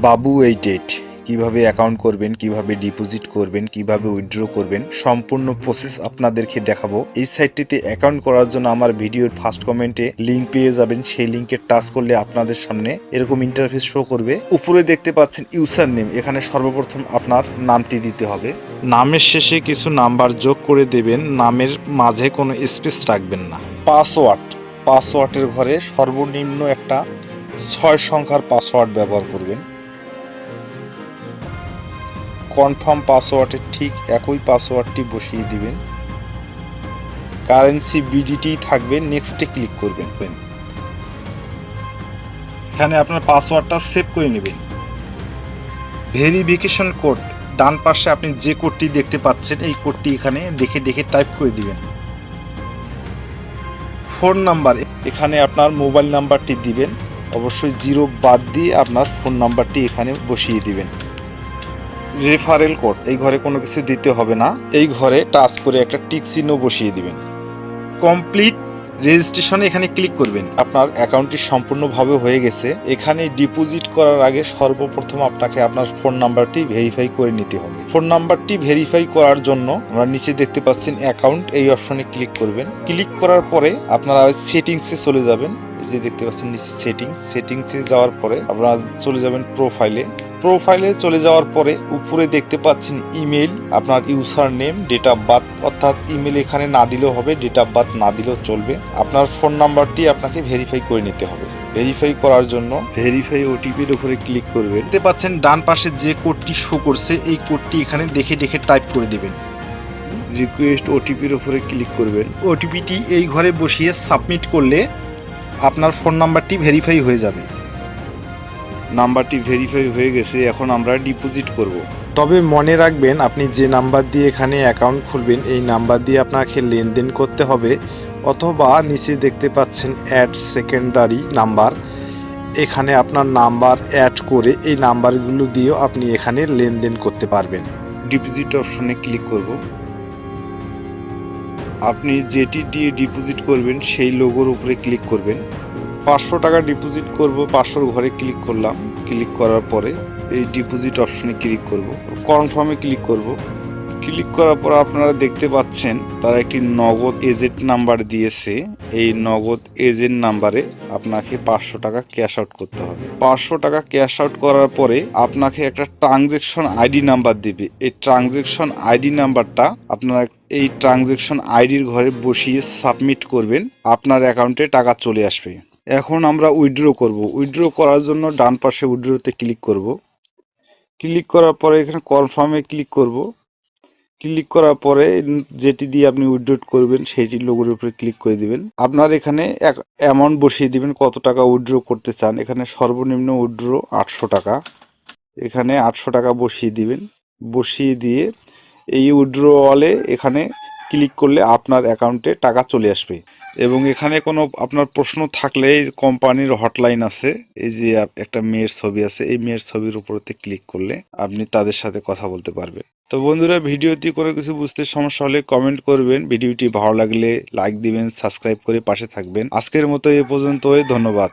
বাবু এইটেড কিভাবে অ্যাকাউন্ট করবেন, কিভাবে ডিপোজিট করবেন, কিভাবে উইথড্র করবেন, সম্পূর্ণ প্রসেস আপনাদেরকে দেখাবো। এই সাইটটিতে অ্যাকাউন্ট করার জন্য আমার ভিডিওর ফার্স্ট কমেন্টে লিংক পেয়ে যাবেন। সেই লিংকে টাচ করলে আপনাদের সামনে এরকম ইন্টারফেস শো করবে। উপরে দেখতে পাচ্ছেন ইউজার নেম, এখানে সর্বপ্রথম আপনার নামটি দিতে হবে। নামের শেষে কিছু নাম্বার যোগ করে দেবেন, নামের মাঝে কোনো স্পেস রাখবেন না। পাসওয়ার্ডের ঘরে সর্বনিম্ন একটা 6 সংখ্যার পাসওয়ার্ড ব্যবহার করবেন। কনফার্ম পাসওয়ার্ডের ঠিক একই পাসওয়ার্ডটি বসিয়ে দিবেন। কারেন্সি বিডিটি থাকবে, নেক্সটে ক্লিক করবেন। এখানে আপনার পাসওয়ার্ডটা সেভ করে নেবেন। ভেরিফিকেশন কোড, ডান পাশে আপনি যে কোডটি দেখতে পাচ্ছেন এই কোডটি এখানে দেখে টাইপ করে দিবেন। ফোন নাম্বার, এখানে আপনার মোবাইল নাম্বারটি দিবেন, অবশ্যই 0 বাদ দিয়ে আপনার ফোন নাম্বারটি এখানে বসিয়ে দিবেন। রেফারেল কোড, এই ঘরে কোনো কিছু দিতে হবে না, এই ঘরে টাচ করে একটা টিক চিহ্ন বসিয়ে দিবেন। কমপ্লিট রেজিস্ট্রেশনে এখানে ক্লিক করবেন। আপনার অ্যাকাউন্টটি সম্পূর্ণভাবে হয়ে গেছে। এখানে ডিপোজিট করার আগে সর্বপ্রথম আপনাকে আপনার ফোন নাম্বারটি ভেরিফাই করে নিতে হবে। ফোন নাম্বারটি ভেরিফাই করার জন্য আমরা নিচে দেখতে পাচ্ছেন অ্যাকাউন্ট, এই অপশনে ক্লিক করবেন। ক্লিক করার পরে আপনারা সেটিংসে চলে যাবেন। যে দেখতে পাচ্ছেন নিচে সেটিংসে যাওয়ার পরে আপনারা চলে যাবেন প্রোফাইলে চলে যাওয়ার পরে উপরে দেখতে পাচ্ছেন ইমেল, আপনার user name, date of birth, অর্থাৎ ইমেল এখানে না দিলেও হবে, ডেট অফ বার্থ না দিলেও চলবে। আপনার ফোন নাম্বারটি আপনাকে ভেরিফাই করে নিতে হবে। ভেরিফাই করার জন্য ভেরিফাই ওটিপির উপরে ক্লিক করবেন। দেখতে পাচ্ছেন ডান পাশে যে কোডটি শো করছে এই কোডটি এখানে দেখে টাইপ করে দিবেন। রিকোয়েস্ট ওটিপির উপরে ক্লিক করবেন। ওটিপিটি এই ঘরে বসিয়ে সাবমিট করলে আপনার ফোন নাম্বারটি ভেরিফাই হয়ে যাবে। নাম্বারটি ভেরিফাই হয়ে গেছে, এখন আমরা ডিপোজিট করব। তবে মনে রাখবেন, আপনি যে নাম্বার দিয়ে এখানে অ্যাকাউন্ট খুলবেন এই নাম্বার দিয়ে আপনাকে লেনদেন করতে হবে, অথবা নিচে দেখতে পাচ্ছেন অ্যাড সেকেন্ডারি নাম্বার, এখানে আপনার নাম্বার অ্যাড করে এই নাম্বারগুলো দিয়েও আপনি এখানে লেনদেন করতে পারবেন। ডিপোজিট অপশনে ক্লিক করব। আপনি যেটি দিয়ে ডিপোজিট করবেন সেই লোগোর উপরে ক্লিক করবেন। 500 টাকা ডিপোজিট করব, 500 ঘরে ক্লিক করলাম। ক্লিক করার পরে এই ডিপোজিট অপশনে ক্লিক করব, কনফার্মে ক্লিক করব। ক্লিক করার পর আপনারা দেখতে পাচ্ছেন তারা একটি নগদ এজেন্ট নাম্বার দিয়েছে। এই নগদ এজেন্ট নাম্বারে আপনাকে 500 টাকা ক্যাশ আউট করতে হবে। 500 টাকা ক্যাশ আউট করার পরে আপনাকে একটা ট্রানজেকশন আইডি নাম্বার দিবে। এই ট্রানজেকশন আইডি নাম্বারটা আপনারা এই ট্রানজেকশন আইডির ঘরে বসিয়ে সাবমিট করবেন, আপনার অ্যাকাউন্টে টাকা চলে আসবে। এখন আমরা উইথড্র করব। উইথড্র করার জন্য ডান পাশে উইথড্রতে ক্লিক করব। ক্লিক করার পরে এখানে কনফার্মে ক্লিক করব। ক্লিক করার পরে যেটি দিয়ে আপনি উইথড্র করবেন সেটি লোগোর উপরে ক্লিক করে দিবেন। আপনার এখানে অ্যামাউন্ট বসিয়ে দিবেন, কত টাকা উইথড্র করতে চান। এখানে সর্বনিম্ন উইথড্র 800 টাকা, এখানে 800 টাকা বসিয়ে দিবেন। বসিয়ে দিয়ে এই উইথড্রওয়ালে এখানে ক্লিক করলে আপনার অ্যাকাউন্টে টাকা চলে আসবে। এবং এখানে কোনো আপনার প্রশ্ন থাকলে কোম্পানির হটলাইন আছে, এই যে একটা মেয়ের ছবি আছে, এই মেয়ের ছবির উপরতে ক্লিক করলে আপনি তাদের সাথে কথা বলতে পারবেন। তো বন্ধুরা, ভিডিওটি কোনো কিছু বুঝতে সমস্যা হলে কমেন্ট করবেন। ভিডিওটি ভালো লাগলে লাইক দিবেন, সাবস্ক্রাইব করে পাশে থাকবেন। আজকের মতো এ পর্যন্তই, ধন্যবাদ।